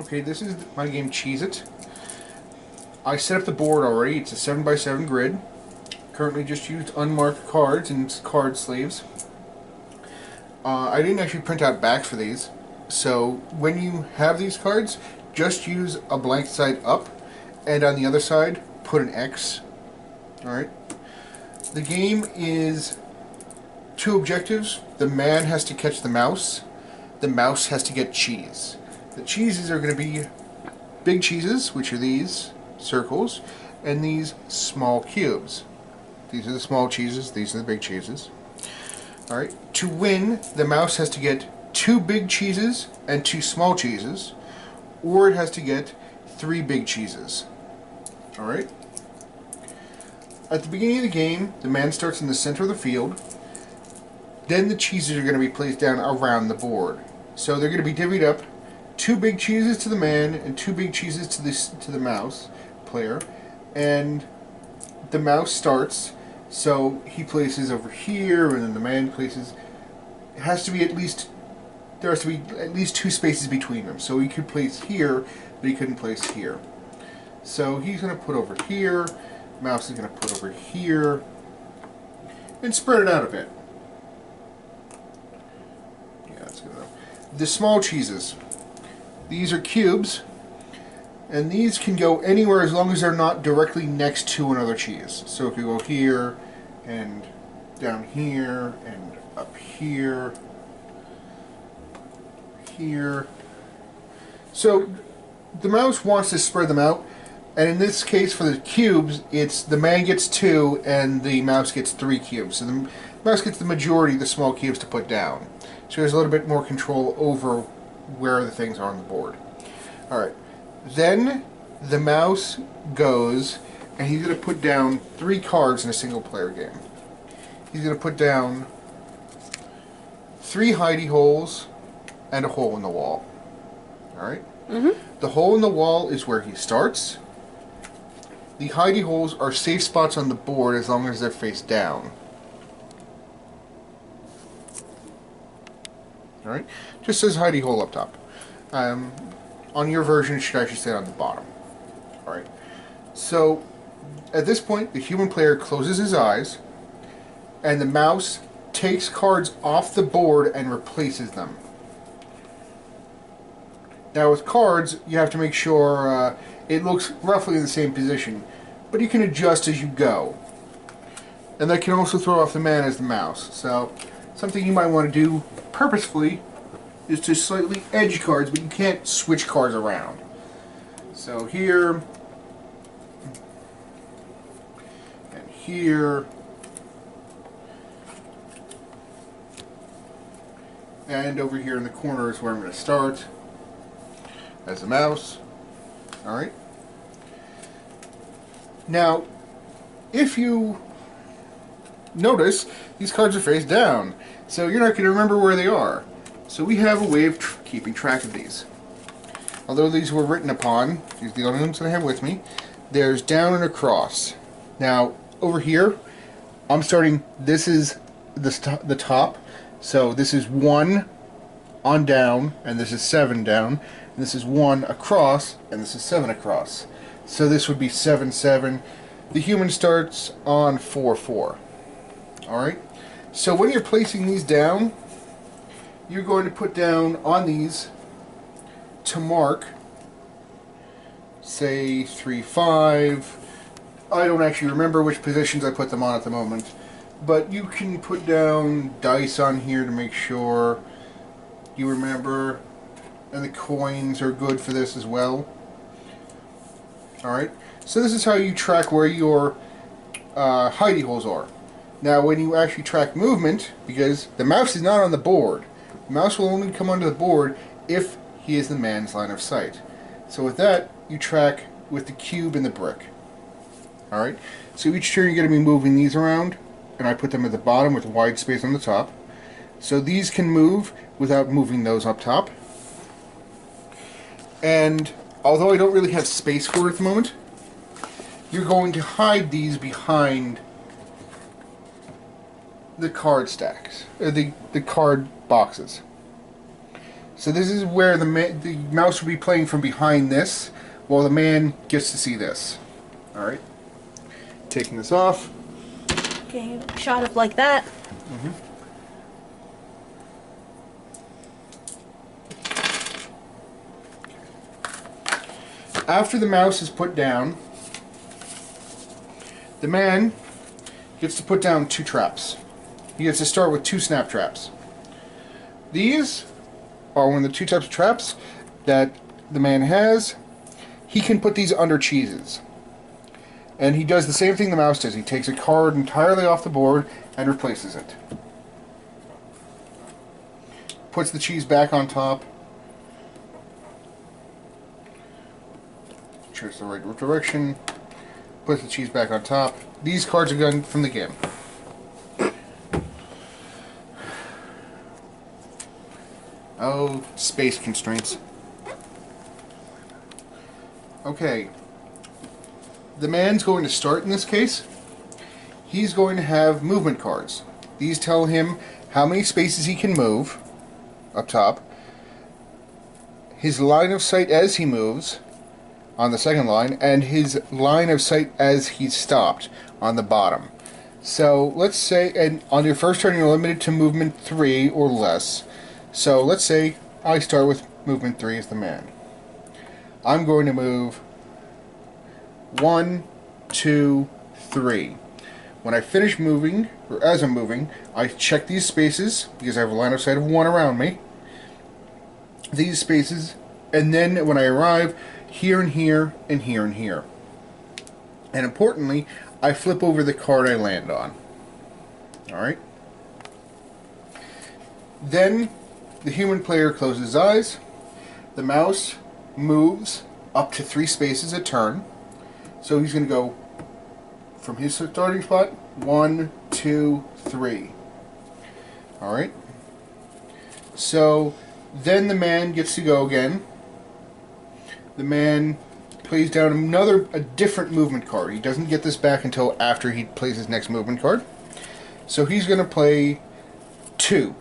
Okay, this is my game Cheez It. I set up the board already. It's a 7x7 grid. Currently just used unmarked cards and card sleeves. I didn't actually print out backs for these. So when you have these cards, just use a blank side up, and on the other side, put an X. Alright. The game is two objectives. The man has to catch the mouse. The mouse has to get cheese. The cheeses are going to be big cheeses, which are these circles, and these small cubes. These are the small cheeses, these are the big cheeses. Alright, to win, the mouse has to get 2 big cheeses and 2 small cheeses, or it has to get 3 big cheeses. Alright? At the beginning of the game, the man starts in the center of the field. Then the cheeses are going to be placed down around the board. So they're going to be divvied up. 2 big cheeses to the man and 2 big cheeses to the mouse player, and the mouse starts. So he places over here, and then the man places. It has to be at least there has to be at least 2 spaces between them. So he could place here, but he couldn't place here. So he's going to put over here. Mouse is going to put over here, and spread it out a bit. Yeah, that's good enough. The small cheeses. These are cubes, and these can go anywhere as long as they're not directly next to another cheese. So it could go here, and down here, and up here, here. So the mouse wants to spread them out, and in this case for the cubes, it's the man gets 2 and the mouse gets 3 cubes. So the mouse gets the majority of the small cubes to put down. So there's a little bit more control over where the things are on the board. Alright, then the mouse goes and he's going to put down 3 cards in a single player game. He's going to put down 3 hidey holes and a hole in the wall. Alright? The hole in the wall is where he starts. The hidey holes are safe spots on the board as long as they're face down. Alright? Just says hidey hole up top. On your version, it should actually say on the bottom. Alright. So, at this point, the human player closes his eyes, and the mouse takes cards off the board and replaces them. Now, with cards, you have to make sure it looks roughly in the same position, but you can adjust as you go. And that can also throw off the man as the mouse. So, something you might want to do purposefully is to slightly edge cards, but you can't switch cards around. So here, and here, and over here in the corner is where I'm going to start as a mouse. Alright. Now, if you notice, these cards are face down, so you're not going to remember where they are. So we have a way of keeping track of these. Although these were written upon, these are the only ones that I have with me, there's down and across. Now, over here, I'm starting, this is the top, so this is 1 on down, and this is 7 down, and this is 1 across, and this is 7 across. So this would be 7, 7. The human starts on 4, 4. Alright? So when you're placing these down, you're going to put down on these to mark, say 3, 5. I don't actually remember which positions I put them on at the moment, but you can put down dice on here to make sure you remember, and the coins are good for this as well. Alright, so this is how you track where your hidey holes are. Now when you actually track movement, because the mouse is not on the board, the mouse will only come onto the board if he is the man's line of sight. So with that, you track with the cube and the brick. Alright, so each turn you're going to be moving these around, and I put them at the bottom with a wide space on the top. So these can move without moving those up top. And although I don't really have space for it at the moment, you're going to hide these behind the card stacks, or the card boxes. So this is where the mouse will be playing from behind this, while the man gets to see this. Alright. Taking this off. Okay, shot up like that. After the mouse is put down, the man gets to put down 2 traps. He gets to start with 2 snap traps. These are one of the 2 types of traps that the man has. He can put these under cheeses. And he does the same thing the mouse does. He takes a card entirely off the board and replaces it. Puts the cheese back on top. Choose the right direction. Puts the cheese back on top. These cards are gone from the game. Oh, space constraints. Okay. The man's going to start in this case. He's going to have movement cards. These tell him how many spaces he can move up top, his line of sight as he moves on the second line, and his line of sight as he's stopped on the bottom. So let's say, and on your first turn you're limited to movement 3 or less. So let's say I start with movement 3 as the man. I'm going to move 1, 2, 3. When I finish moving, or as I'm moving, I check these spaces, because I have a line of sight of 1 around me. These spaces, and then when I arrive, here and here, and here and here. And importantly, I flip over the card I land on. Alright? Then, the human player closes his eyes. The mouse moves up to 3 spaces a turn. So he's going to go from his starting spot, 1, 2, 3. Alright? So, then the man gets to go again. The man plays down a different movement card. He doesn't get this back until after he plays his next movement card. So he's going to play 2.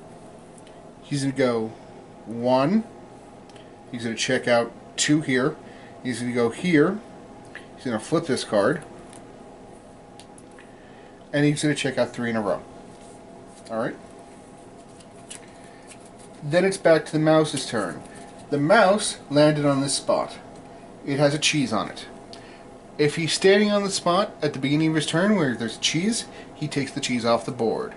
He's going to go 1. He's going to check out 2 here. He's going to go here. He's going to flip this card. And he's going to check out 3 in a row. Alright? Then it's back to the mouse's turn. The mouse landed on this spot. It has a cheese on it. If he's standing on the spot at the beginning of his turn where there's cheese, he takes the cheese off the board.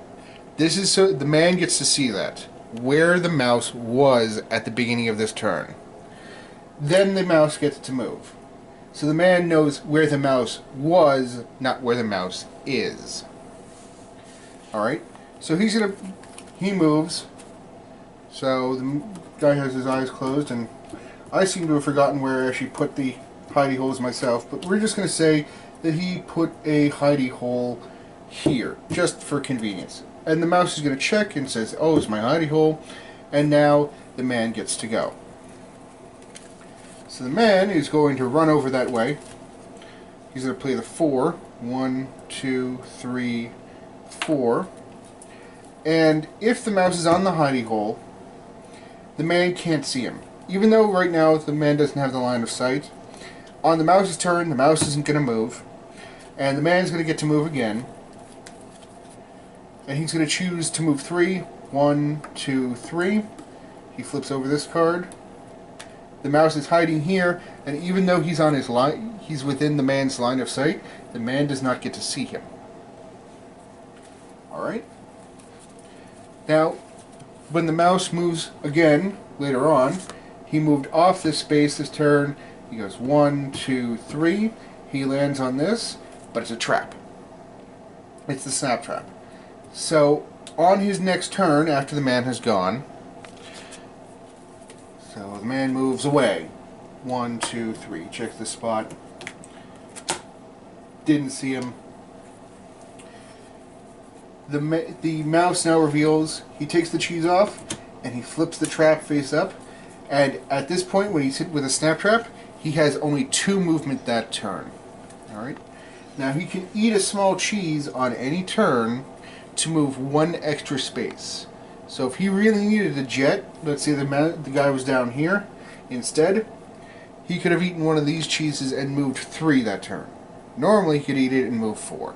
This is so the man gets to see that, where the mouse was at the beginning of this turn. Then the mouse gets to move. So the man knows where the mouse was, not where the mouse is. Alright? So he moves. So the guy has his eyes closed, and I seem to have forgotten where I actually put the hidey holes myself, but we're just going to say that he put a hidey hole here, just for convenience. And the mouse is going to check and says, oh, it's my hidey hole, and now the man gets to go. So the man is going to run over that way. He's going to play the 4. 1, 2, 3, 4. And if the mouse is on the hidey hole, the man can't see him. Even though right now the man doesn't have the line of sight, on the mouse's turn, the mouse isn't going to move, and the man's going to get to move again, and he's going to choose to move 3. 1, 2, 3. He flips over this card. The mouse is hiding here, and even though he's on his line, he's within the man's line of sight, the man does not get to see him. Alright? Now, when the mouse moves again later on, he moved off this space this turn. He goes 1, 2, 3. He lands on this, but it's a trap. It's the snap trap. So, on his next turn, after the man has gone, so the man moves away. 1, 2, 3. Checks the spot. Didn't see him. The mouse now reveals he takes the cheese off and he flips the trap face up, and at this point when he's hit with a snap trap, he has only 2 movement that turn. Alright? Now he can eat a small cheese on any turn to move 1 extra space. So if he really needed a jet, let's say the guy was down here, instead, he could have eaten one of these cheeses and moved 3 that turn. Normally he could eat it and move 4.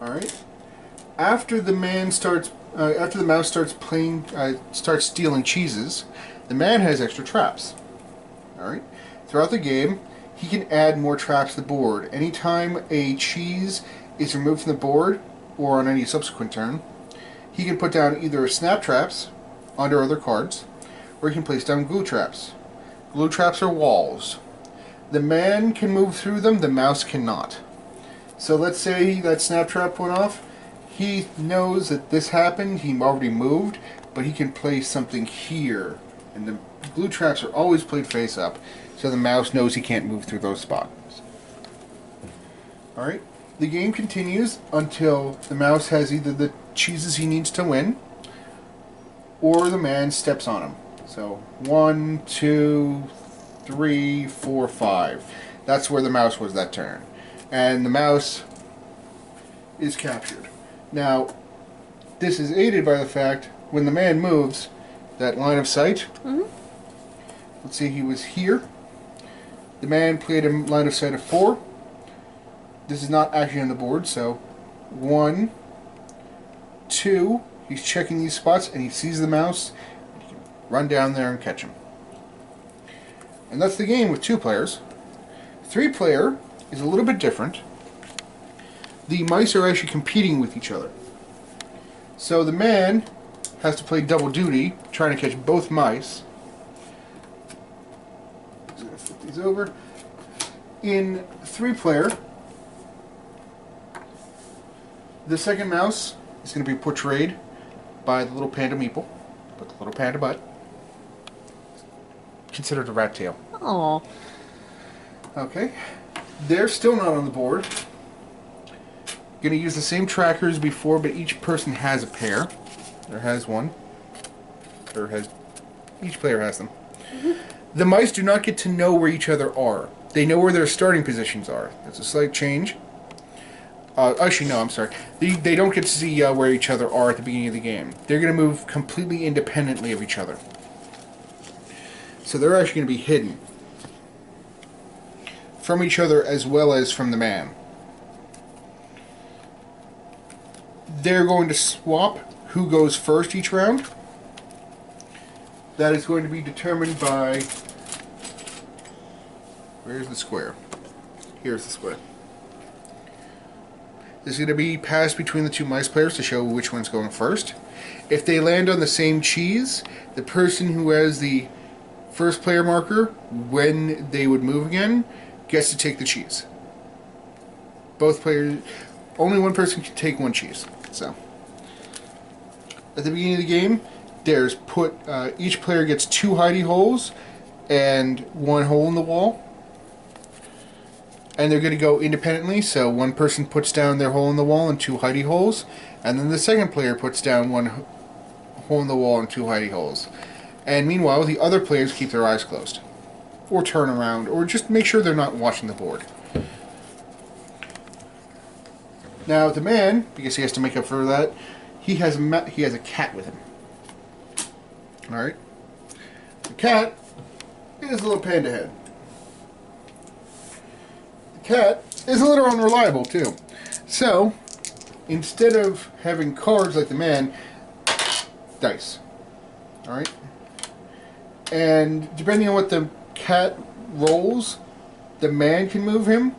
Alright? After the mouse starts playing, starts stealing cheeses, the man has extra traps. Alright? Throughout the game, he can add more traps to the board. Anytime a cheese is removed from the board, or on any subsequent turn, he can put down either snap traps under other cards, or he can place down glue traps. Glue traps are walls. The man can move through them, the mouse cannot. So let's say that snap trap went off. He knows that this happened, he already moved, but he can place something here. And the glue traps are always played face up, so the mouse knows he can't move through those spots. Alright, the game continues until the mouse has either the cheeses he needs to win, or the man steps on him. So 1, 2, 3, 4, 5. That's where the mouse was that turn. And the mouse is captured. Now, this is aided by the fact when the man moves, that line of sight, let's see, he was here. The man played a line of sight of 4. This is not actually on the board, so 1, 2, he's checking these spots and he sees the mouse. He can run down there and catch him. And that's the game with 2 players. 3-player is a little bit different. The mice are actually competing with each other. So the man has to play double duty, trying to catch both mice. Just going to flip these over. In 3-player, the second mouse is going to be portrayed by the little panda meeple, with the little panda butt. Considered a rat tail. Oh. Okay. They're still not on the board. Going to use the same trackers before, but each person has a pair. Or has one. Or has... Each player has them. The mice do not get to know where each other are. They know where their starting positions are. That's a slight change. Actually, no, I'm sorry. They don't get to see where each other are at the beginning of the game. They're going to move completely independently of each other. So they're actually going to be hidden from each other as well as from the man. They're going to swap who goes first each round. That is going to be determined by... Where's the square? Here's the square. This is going to be passed between the 2 mice players to show which one's going first. If they land on the same cheese, the person who has the first player marker, when they would move again, gets to take the cheese. Both players... Only one person can take 1 cheese. So, at the beginning of the game, there's each player gets 2 hidey holes and 1 hole in the wall. And they're going to go independently, so one person puts down their hole in the wall and 2 hidey holes, and then the second player puts down 1 hole in the wall and 2 hidey holes. And meanwhile, the other players keep their eyes closed. Or turn around, or just make sure they're not watching the board. Now, the man, because he has to make up for that, he has a cat with him. Alright? The cat is a little panda head. The cat is a little unreliable, too. So, instead of having cards like the man, dice. Alright? And depending on what the cat rolls, the man can move him,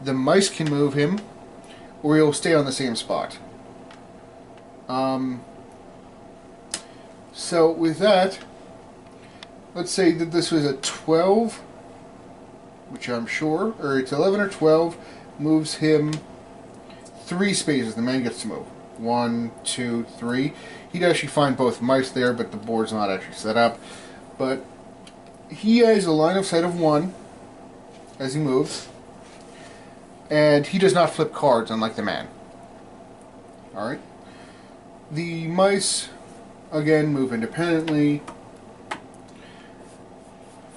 the mice can move him, or he'll stay on the same spot. So with that, let's say that this was a 12, which I'm sure, or it's 11 or 12, moves him 3 spaces. The man gets to move. 1, 2, 3. He'd actually find both mice there, but the board's not actually set up. But he has a line of sight of 1 as he moves. And he does not flip cards, unlike the man. Alright? The mice, again, move independently.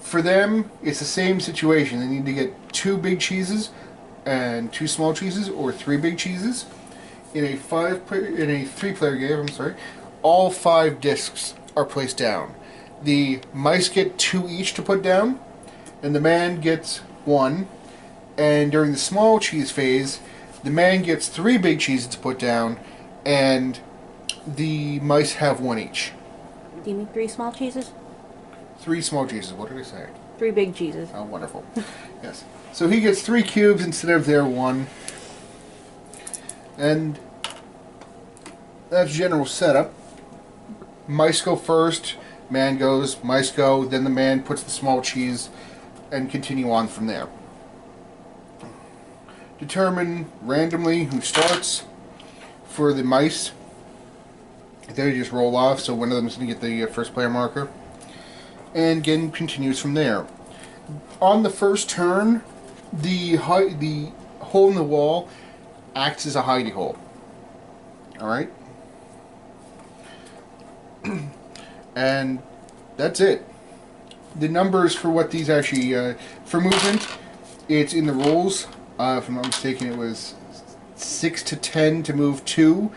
For them, it's the same situation. They need to get 2 big cheeses and 2 small cheeses, or 3 big cheeses. In a 3-player game, all 5 discs are placed down. The mice get 2 each to put down, and the man gets 1. And during the small cheese phase, the man gets 3 big cheeses to put down, and the mice have 1 each. Do you mean 3 small cheeses? 3 small cheeses, what did I say? 3 big cheeses. Oh, wonderful. Yes. So he gets 3 cubes instead of their 1. And that's general setup. Mice go first, man goes, mice go, then the man puts the small cheese, and continue on from there. Determine randomly who starts. For the mice, they just roll off, so one of them is going to get the first player marker. And again, continues from there. On the first turn, the hole in the wall acts as a hidey hole. Alright? And that's it. The numbers for what these actually, for movement, it's in the rules. If I'm not mistaken, it was 6 to 10 to move 2.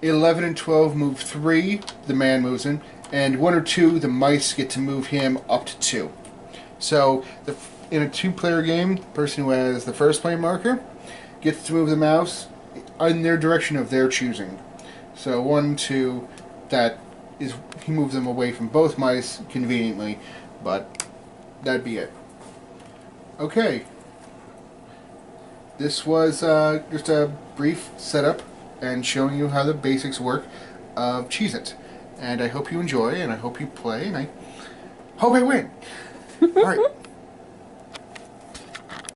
11 and 12 move 3, the man moves in. And 1 or 2, the mice get to move him up to 2. So, in a 2-player game, the person who has the first player marker gets to move the mouse in their direction of their choosing. So 1, 2, that is, he moves them away from both mice conveniently, but that'd be it. Okay. This was just a brief setup and showing you how the basics work of Cheez-It. And I hope you enjoy, and I hope you play, and I hope I win. Alright.